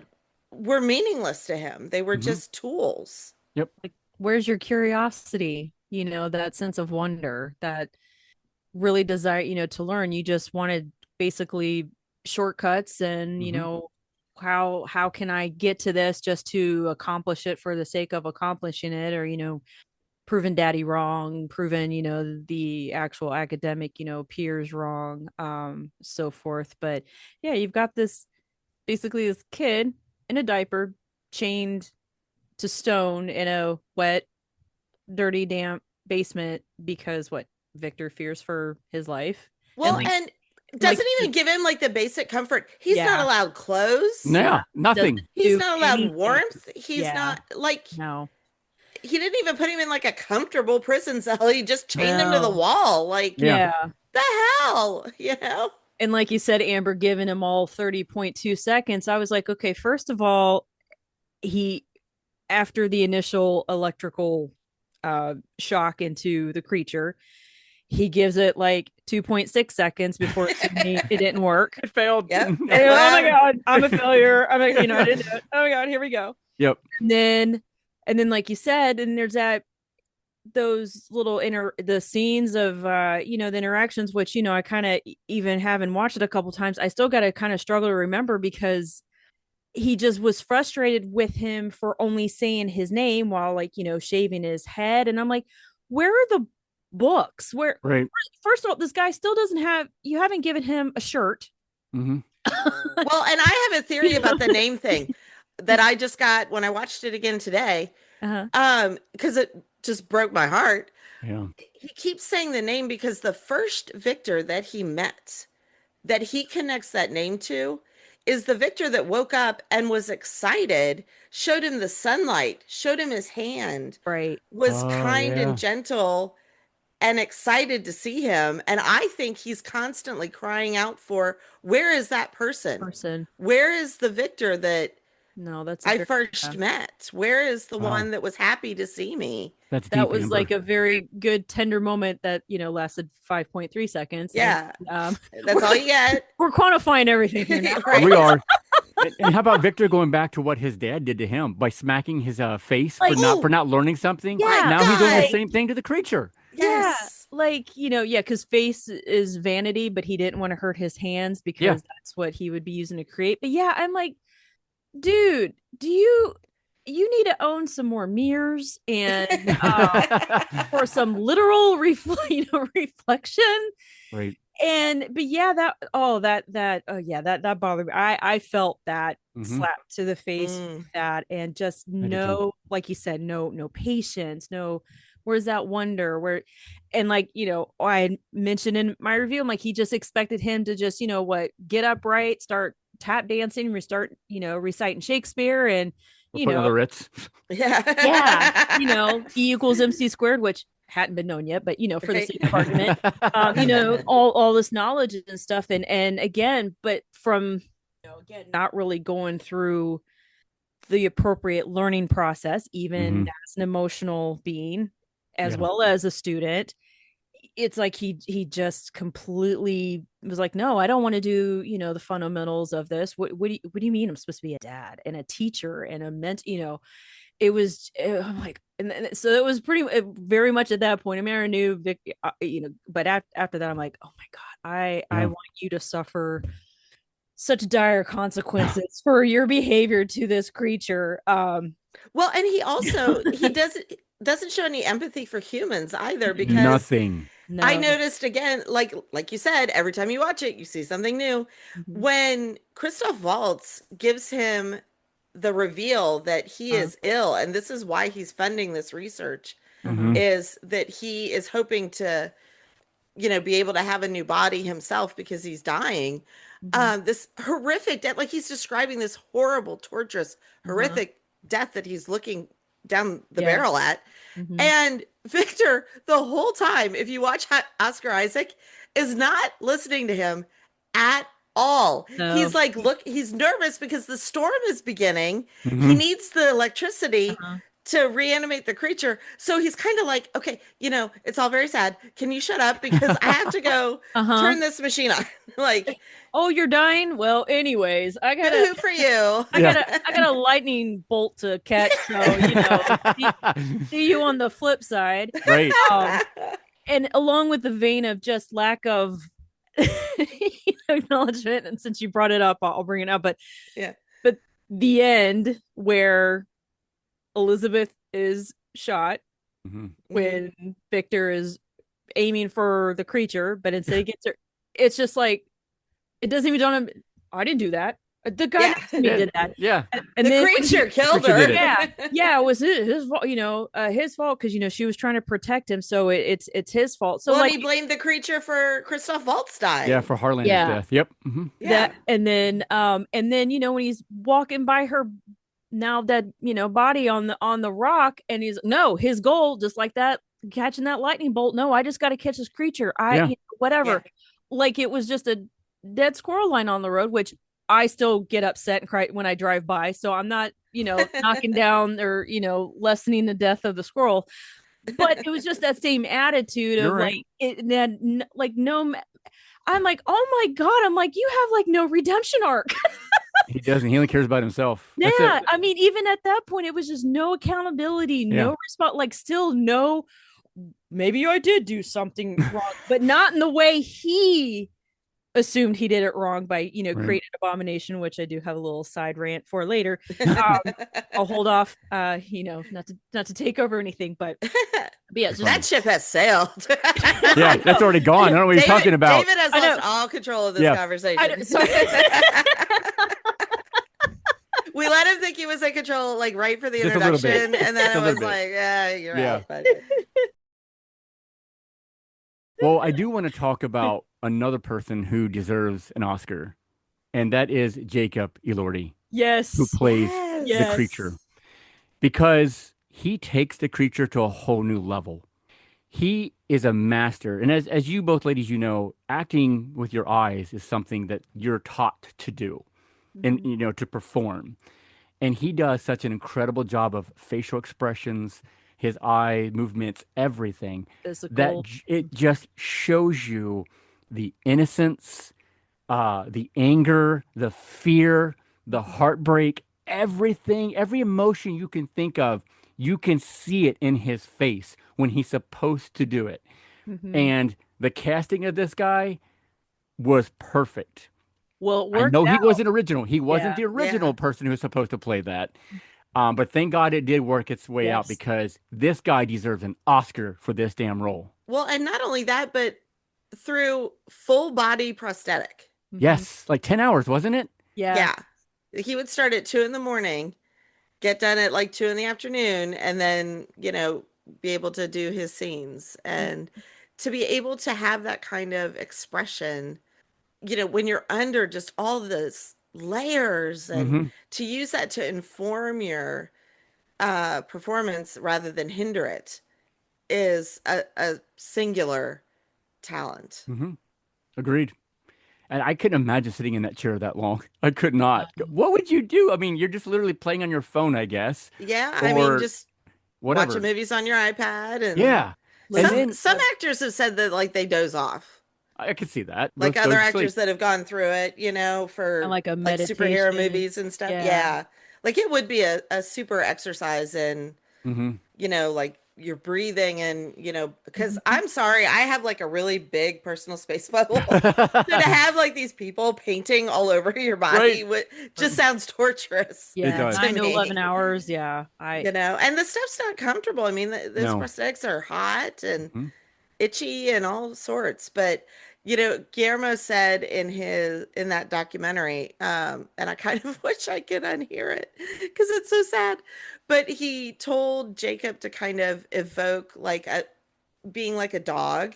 were meaningless to him. They were Hmm. just tools. Yep. Like, where's your curiosity? That sense of wonder, that really desire, to learn. You just wanted basically shortcuts, and, Hmm. how can I get to this just to accomplish it for the sake of accomplishing it, or, proven daddy wrong, proven, the actual academic, peers wrong, so forth. But yeah, you've got this basically this kid in a diaper chained to stone in a wet, dirty, damp basement because what Victor fears for his life. And Well, and like doesn't even give him like the basic comfort. He's not yeah, allowed clothes. Yeah, doesn't nothing. He's do not allowed anything. warmth. He's Yeah, not like no, he didn't even put him in like a comfortable prison cell. He just chained him to the no, wall. Like Yeah. yeah. the hell, you know? And like you said, Amber, giving him all 30.2 seconds, I was like, okay, first of all, he, after the initial electrical shock into the creature, he gives it like 2.6 seconds before it didn't work. It failed. Yep. Oh my Well, God, I'm a failure. I didn't do it. Oh my God, here we go. Yep. And then, like you said, and there's those little the scenes of the interactions, which I kind of, even having watched it a couple times, I still got to kind of struggle to remember, because he just was frustrated with him for only saying his name while, like, shaving his head. And I'm like, where are the books? Where, Right. first of all, this guy still doesn't have, you haven't given him a shirt. Mm-hmm. well, and I have a theory about the name thing that I just got when I watched it again today. Because it just broke my heart. Yeah. He keeps saying the name because the first Victor that he met, that he connects that name to, is the Victor that woke up and was excited, showed him the sunlight, showed him his hand, Right. was Oh, kind yeah. and gentle and excited to see him. And I think he's constantly crying out for, where is that person? Where is the Victor that No, that's I first met? Where is the Wow. one that was happy to see me? That's that deep, was Amber. like a very good tender moment that lasted 5.3 seconds. Yeah. And, That's all you get. we're quantifying everything here now. Right. We are. And how about Victor going back to what his dad did to him by smacking his face Like, for not learning something? Yeah, Now he's doing the God. same thing to the creature. Yes. Yeah, like, because face is vanity, but he didn't want to hurt his hands because Yeah. that's what he would be using to create. But yeah, I'm like, dude, do you need to own some more mirrors and for some literal reflection. Right. But yeah, that bothered me. I felt that slap to the face with that, and just no, like you said, no patience, no, where's that wonder, where, and like, I mentioned in my review, I'm like, he just expected him to just, get upright, start tap dancing, restart, reciting Shakespeare, and We're putting other Ritz. Yeah. E equals MC squared, which hadn't been known yet, but for the Right. sake of argument, all this knowledge and stuff, and again, but from again, not really going through the appropriate learning process, even as an emotional being, as well as a student. It's like he just completely was like, no, I don't want to do the fundamentals of this. What do you mean I'm supposed to be a dad and a teacher and a it was, I'm like, and so it was very much at that point. I mean, I knew Vic, but after that, I'm like, oh my God, I want you to suffer such dire consequences for your behavior to this creature. Well, and he also he doesn't show any empathy for humans either, because Nothing. I noticed again, like you said, every time you watch it, you see something new. When Christoph Waltz gives him the reveal that he is ill, and this is why he's funding this research, is that he is hoping to, be able to have a new body himself because he's dying. This horrific death, like he's describing this horrible, torturous, horrific death that he's looking down the barrel at. And Victor, the whole time, if you watch Oscar Isaac, is not listening to him at all. No. He's like, look, he's nervous because the storm is beginning. He needs the electricity to reanimate the creature. So he's kind of like, okay, it's all very sad. Can you shut up? Because I have to go turn this machine on. Like, oh, you're dying? Well, anyways, I got who for you. I got a lightning bolt to catch. So, see you on the flip side. Right. And along with the vein of just lack of acknowledgement, and since you brought it up, I'll bring it up. But the end where Elizabeth is shot Hmm. when Victor is aiming for the creature, but instead he gets her. It's just like it doesn't even dawn on him. I didn't do that. The guy Yeah. next to me did that. Yeah. And The then when creature he, killed creature her. did it. yeah, it was his fault. His fault because she was trying to protect him, so it's his fault. So Well, and like he blamed the creature for Christoph Waltz Yeah, dying. for Harlander's Yeah. death. Yep. Hmm. Yeah. that, and then when he's walking by her now dead body on the rock, and he's no his goal just like that, catching that lightning bolt. No, I just got to catch this creature. Yeah. Whatever. Yeah. Like it was just a dead squirrel line on the road, which I still get upset and cry when I drive by. So I'm not knocking down or lessening the death of the squirrel, but it was just that same attitude You're of right. like it that like no. I'm like, oh my god! I'm like, you have like no redemption arc. He doesn't. He only cares about himself. That's it. Yeah, I mean, even at that point, it was just no accountability, Yeah. no response. Like, still no. Maybe I did do something wrong, but not in the way he assumed he did it wrong by Right. creating abomination, which I do have a little side rant for later. I'll hold off, not to take over anything, but yeah, That's just funny. That ship has sailed. Yeah, that's already gone. I don't know what you're talking about. David has I know. lost all control of this Yeah. conversation. Sorry. We let him think he was in control, like right for the Just a little bit. introduction, and then Just a it was little bit. like, yeah, you're Yeah. out. But Well, I do want to talk about another person who deserves an Oscar, and that is Jacob Elordi, Yes. who plays yes. the Yes. creature, because he takes the creature to a whole new level. He is a master, and as you both ladies, acting with your eyes is something that you're taught to do, and to perform. And he does such an incredible job of facial expressions, his eye movements, everything that Physical. it just shows you the innocence, the anger, the fear, the heartbreak, everything, every emotion you can think of, you can see it in his face when he's supposed to do it. Mhm. And the casting of this guy was perfect. Well, it I worked know he out. wasn't original. He wasn't Yeah. the original Yeah. person who was supposed to play that. But thank God it did work its way out, Yes. because this guy deserves an Oscar for this damn role. Well, and not only that, but through full body prosthetic. Mhm. Yes, like 10 hours, wasn't it? Yeah. Yeah. He would start at 2 in the morning, get done at like 2 in the afternoon, and then, be able to do his scenes. And to be able to have that kind of expression, when you're under just all this layers, and Hmm. to use that to inform your performance rather than hinder it is a singular talent. Hmm. Agreed. And I couldn't imagine sitting in that chair that long. I could not. What would you do? I mean, you're just literally playing on your phone, I guess, Yeah, I mean, or just watching whatever. movies on your iPad, and Yeah. And Listen, some then actors have said that like they doze off. I could see that. Like Go other to sleep. actors that have gone through it, and for like a like superhero meditation. movies and stuff. Yeah. Yeah. Like it would be a super exercise in, Hmm. like your breathing, and, because Mhm. I'm sorry, I have like a really big personal space bubble. So to have like these people painting all over your Right. body just sounds torturous It Yeah. does. to 9 to 11 me. hours. Yeah. And the stuff's not comfortable. I mean, those No. prosthetics are hot and Mhm. itchy and all sorts. But Guillermo said in that documentary, and I kind of wish I could unhear it because it's so sad. But he told Jacob to kind of evoke like being like a dog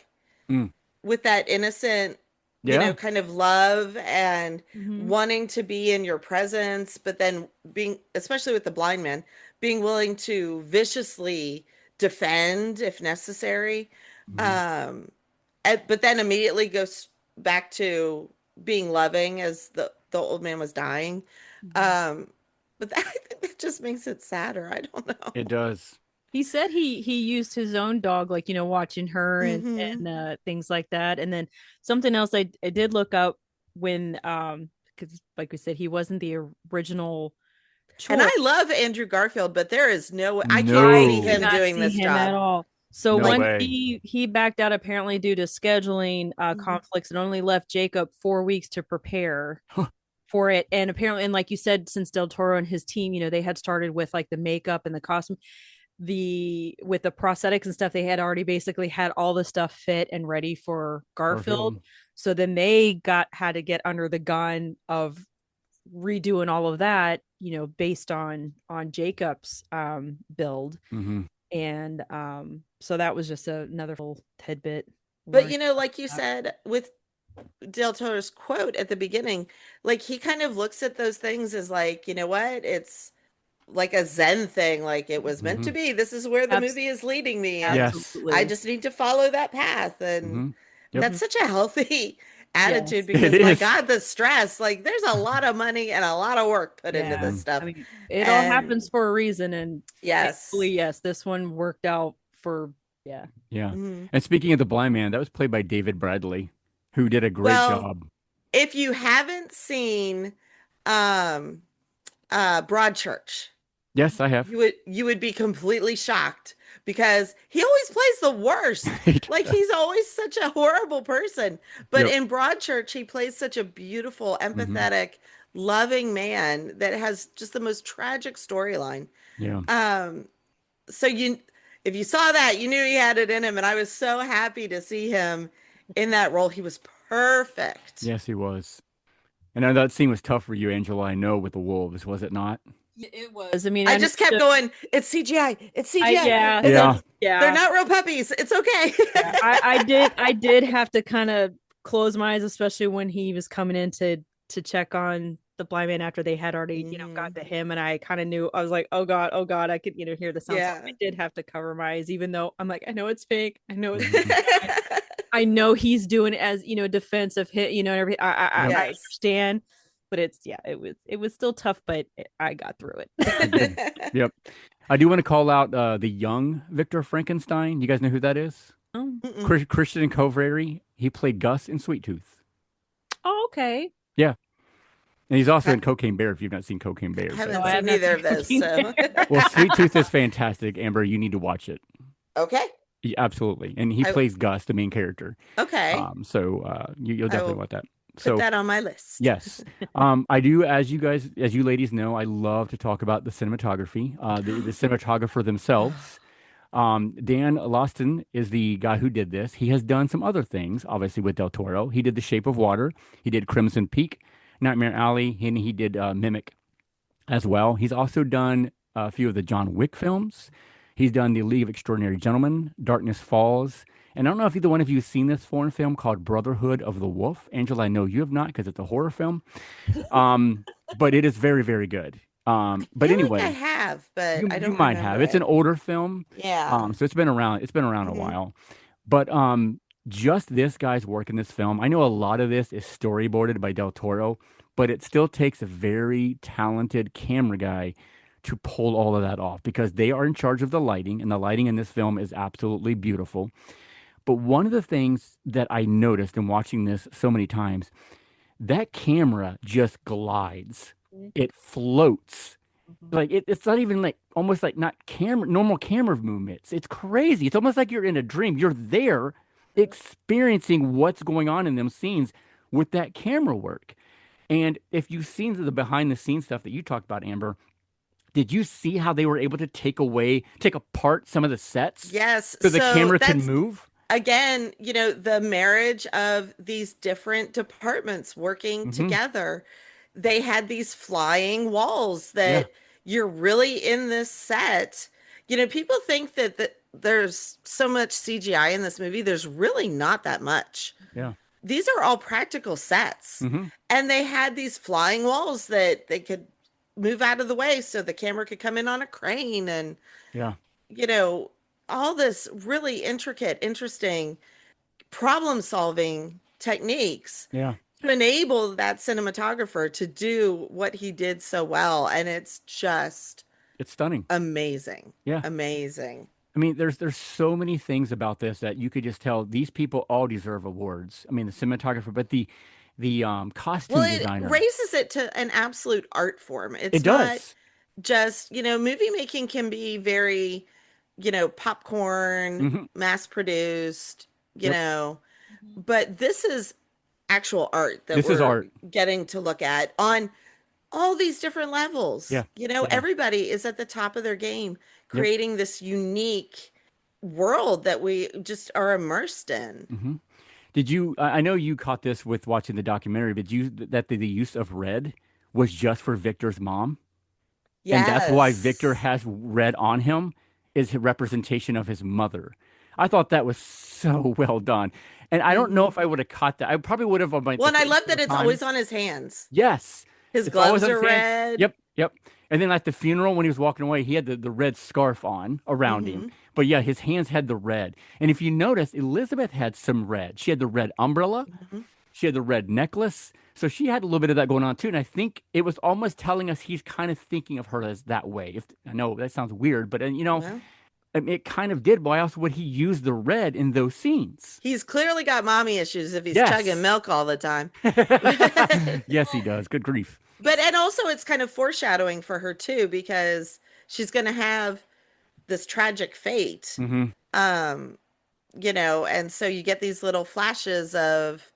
Mm. with that innocent, Yeah. kind of love and Mhm. wanting to be in your presence, but then being, especially with the blind man, being willing to viciously defend if necessary. Mhm. Um, but then immediately goes back to being loving as the old man was dying. Mhm. But I think that just makes it sadder. I don't It know. does. He said he used his own dog, like watching her Hmm. and things like that. And then something else I did look up when because like we said, he wasn't the original And choice. I love Andrew Garfield, but there is no way I can't I see No. him cannot doing see this him at job. all. So No when way. he backed out apparently due to scheduling Mhm. conflicts and only left Jacob 4 weeks to prepare for it. And apparently, and like you said, since Del Toro and his team, they had started with like the makeup and the costume. with the prosthetics and stuff, they had already basically had all the stuff fit and ready for Garfield. Garfield. So then they had to get under the gun of redoing all of that, based on Jacob's build. Mm-hmm. And so that was just another little tidbit. But like you said with Del Toro's quote at the beginning, like he kind of looks at those things as like, you know what? It's like a Zen thing, like it was meant to be. This is where the movie is leading me. And Yes. I just need to follow that path. And Mm-hmm. Yep. that's such a healthy attitude because It my is. God, the stress, like there's a lot of money and a lot of work put into this stuff. I mean, it all happens for a reason. And yes, this one worked out for, Yeah. Mm-hmm. And speaking of the blind man, that was played by David Bradley, who did a great job. If you haven't seen Broadchurch, Yes, I have. You would be completely shocked because he always plays the worst. Like he's always such a horrible person. But in Broadchurch, he plays such a beautiful, empathetic, loving man that has just the most tragic storyline. Yeah. So if you saw that, you knew he had it in him, and I was so happy to see him in that role. He was perfect. Yes, he was. And I know that scene was tough for you, Angela, I know, with the wolves, was it not? It was. I mean, I just kept going, it's CGI. It's CGI. They're not real puppies. It's okay. I did have to kind of close my eyes, especially when he was coming in to check on the blind man after they had already, got to him. And I kind of knew, I was like, oh God, I could, hear the sound. So I did have to cover my eyes, even though I'm like, I know it's fake. I know it's I know he's doing it as, defensive hit, everything. I understand, but it was still tough, but I got through it. Yep. I do want to call out the young Victor Frankenstein. You guys know who that is? Oh. Christian Covary. He played Gus in Sweet Tooth. Oh, okay. Yeah. And he's also in Cocaine Bear, if you've not seen Cocaine Bear. I haven't seen either of those. So. Well, Sweet Tooth is fantastic, Amber. You need to watch it. Okay. Yeah, absolutely. And he plays Gus, the main character. Okay. So you'll definitely want that. Put that on my list. Yes. I do, as you ladies know, I love to talk about the cinematography, the cinematographer themselves. Dan Lawson is the guy who did this. He has done some other things, obviously, with Del Toro. He did The Shape of Water. He did Crimson Peak, Nightmare Alley, and he did Mimic as well. He's also done a few of the John Wick films. He's done The League of Extraordinary Gentlemen, Darkness Falls. And I don't know if either one of you have seen this foreign film called Brotherhood of the Wolf. Angela, I know you have not because it's a horror film. But it is very, very good. But anyway, I have, but I don't. You might have. It's an older film. Yeah. So it's been around. It's been around a while. But just this guy's work in this film. I know a lot of this is storyboarded by Del Toro, but it still takes a very talented camera guy to pull all of that off because they are in charge of the lighting, and the lighting in this film is absolutely beautiful. But one of the things that I noticed in watching this so many times, that camera just glides. It floats. Like it's not even like almost like not normal camera movements. It's crazy. It's almost like you're in a dream. You're there experiencing what's going on in them scenes with that camera work. And if you've seen the behind the scenes stuff that you talked about, Amber, did you see how they were able to take apart some of the sets? Yes. So the camera can move? Again, the marriage of these different departments working together. They had these flying walls that you're really in this set. People think that there's so much CGI in this movie. There's really not that much. Yeah. These are all practical sets. And they had these flying walls that they could move out of the way so the camera could come in on a crane and, all this really intricate, interesting problem solving techniques. Yeah. To enable that cinematographer to do what he did so well. And it's stunning. Amazing. Yeah. Amazing. I mean, there's so many things about this that you could just tell these people all deserve awards. I mean, the cinematographer, but the costume designer. It raises it to an absolute art form. It does. Not just, movie making can be very, popcorn, mass produced, but this is actual art that we're getting to look at on all these different levels. Yeah. You know, Yeah. everybody is at the top of their game, Yep. creating this unique world that we just are immersed in. Hmm. Did you, I know you caught this with watching the documentary, but that the use of red was just for Victor's mom? And that's why Victor Yes. has red on him is a representation of his mother. I thought that was so well done. And I don't know Hmm. if I would have caught that. I probably would have on like Well, the and I first love couple that of it's times. always on his hands. Yes. His It's always gloves on are his hands. red. Yep, yep. And then at the funeral when he was walking away, he had the red scarf on around him. Hmm. But yeah, his hands had the red. And if you notice, Elizabeth had some red. She had the red umbrella. Hmm. She had the red necklace. So she had a little bit of that going on too. And I think it was almost telling us he's kind of thinking of her as that way. If I know that sounds weird, but Well, I mean, it kind of did. Why else would he use the red in those scenes? he's clearly got mommy issues if he's chugging Yes. milk all the time. Yes, he does. Good grief. But and also it's kind of foreshadowing for her too because she's going to have this tragic fate. Hmm. Um, you know, and so you get these little flashes of,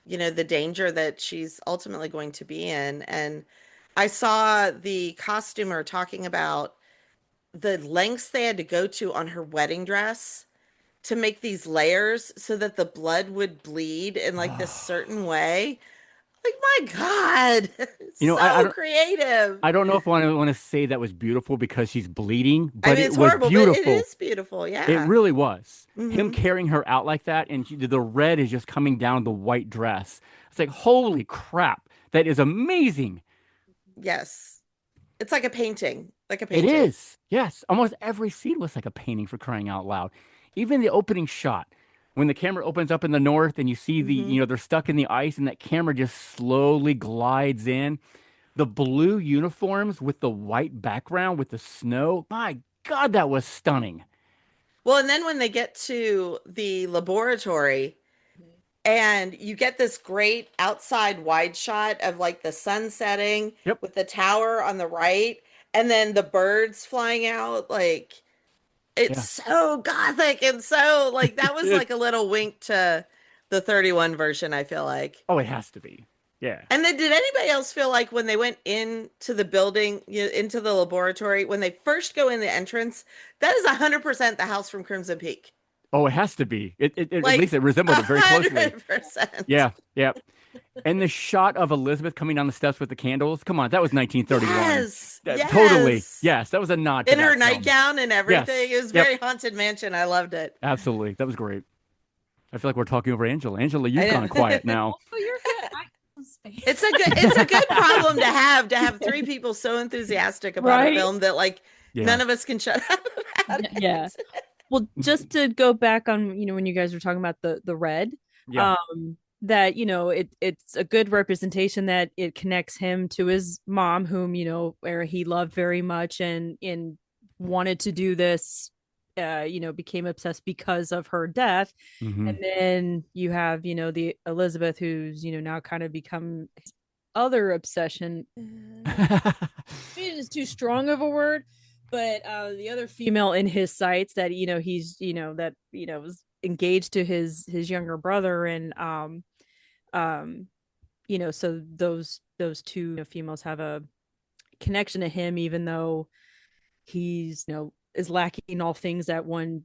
you know, the danger that she's ultimately going to be in. And I saw the costumer talking about the lengths they had to go to on her wedding dress to make these layers so that the blood would bleed in like this certain way. Like, my God, I so don't. creative. I don't know if I want to say that was beautiful because she's bleeding, I but mean, it it's was horrible, but it beautiful. is beautiful. It Yeah. really was. Him Hmm. carrying her out like that, and the red is just coming down the white dress. It's like, holy crap, that is amazing. Yes. It's like a painting, like a It painting. is. Yes. Almost every scene was like a painting for crying out loud. Even the opening shot, when the camera opens up in the north and you see Hmm. they're stuck in the ice and that camera just slowly glides in. The blue uniforms with the white background with the snow. My God, that was stunning. Well, and then when they get to the laboratory and you get this great outside wide shot of like the sun setting Yep. with the tower on the right and then the birds flying out, like it's Yeah. so gothic and so like that was like a little wink to the 31 version, I feel like. Oh, it has to be. Yeah. And then did anybody else feel like when they went into the building, into the laboratory, when they first go in the entrance, that is 100% the house from Crimson Peak. Oh, it has to be. At Like least it resembled a it very closely. 100%. Yeah. Yeah. And the shot of Elizabeth coming down the steps with the candles. Come on, that was 1931. Yes, Totally. yes. Yes, that was a nod to In her that film. nightgown and everything. Yes. It was Yep. very Haunted Mansion. I loved it. Absolutely. That was great. I feel like we're talking over Angela. Angela, I you've gone know. quiet now. Oh, you're good. I space. It's a good problem to have three people so enthusiastic about a Right? film that like Yeah. none of us can shut up about Yeah. it. Well, just to go back on, when you guys were talking about the red, Yeah. that it's a good representation that it connects him to his mom, whom where he loved very much and wanted to do this, became obsessed because of her death. Hmm. And then you have the Elizabeth, who's now kind of become his other obsession. It is too strong of a word, but the other female in his sights that he's that was engaged to his younger brother, and um so those two females have a connection to him, even though he's is lacking all things that one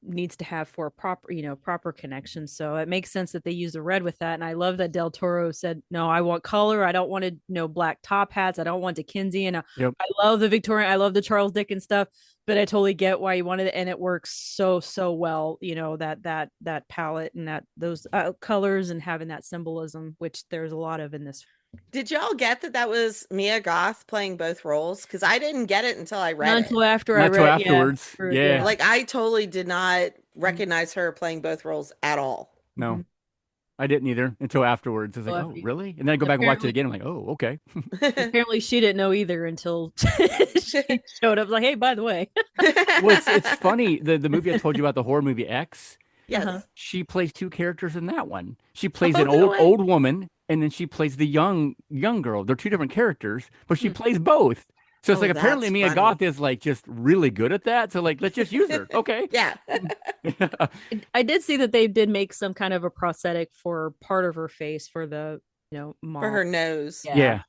needs to have for a proper connection. So it makes sense that they use the red with that. And I love that Del Toro said, no, I want color. I don't want to black top hats. I don't want Dickensian. Yep. I love the Victorian, I love the Charles Dickens stuff, but I totally get why you wanted it, and it works so well, that palette and that those colors and having that symbolism, which there's a lot of in this. Did y'all get that was Mia Goth playing both roles? Because I didn't get it until I read Not it. until after I Not till read, afterwards. Yeah. Like I totally did not recognize her playing both roles at all. No, I didn't either until afterwards. I was like, oh, really? And then I go back and watch it again. I'm like, oh, okay. Apparently she didn't know either until she showed up like, hey, by the way. Well, it's funny. The movie I told you about, the horror movie X, Yes. she plays two characters in that one. She plays Oh, an no way. old woman, and then she plays the young girl. They're two different characters, but she plays both. So it's Oh, like apparently that's Mia funny. Goth is like just really good at that. So like let's just use her. Okay. Yeah. I did see that they did make some kind of a prosthetic for part of her face for the For mom. her nose. Yeah. Yeah.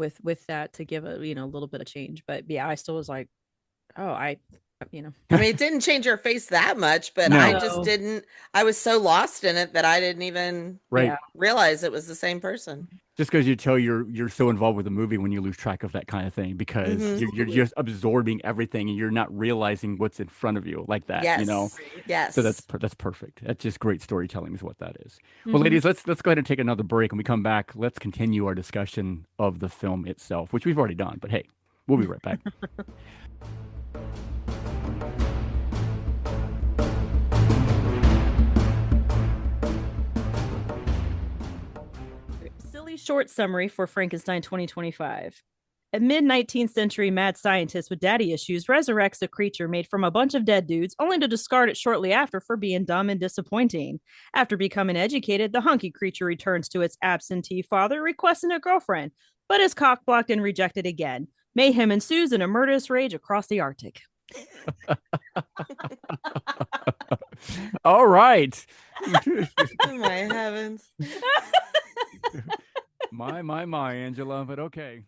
with that to give a a little bit of change. But yeah, I still was like, oh, I I mean, it didn't change her face that much, but I No. just No. didn't. I was so lost in it that I didn't even Right. Yeah. realize it was the same person. Just because you tell you're so involved with the movie when you lose track of that kind of thing because Mhm. you're just absorbing everything and you're not realizing what's in front of you like that, you know. Yes. So Yes. that's perfect. That's just great storytelling is what that is. Well, Mhm. ladies, let's go ahead and take another break. When we come back, let's continue our discussion of the film itself, which we've already done. But hey, we'll be right back. Silly short summary for Frankenstein 2025. A mid 19th century mad scientist with daddy issues resurrects a creature made from a bunch of dead dudes, only to discard it shortly after for being dumb and disappointing. After becoming educated, the hunky creature returns to its absentee father, requesting a girlfriend, but is cockblocked and rejected again. Mayhem ensues in a murderous rage across the Arctic. All right. Oh my heavens. My, Angela, but okay.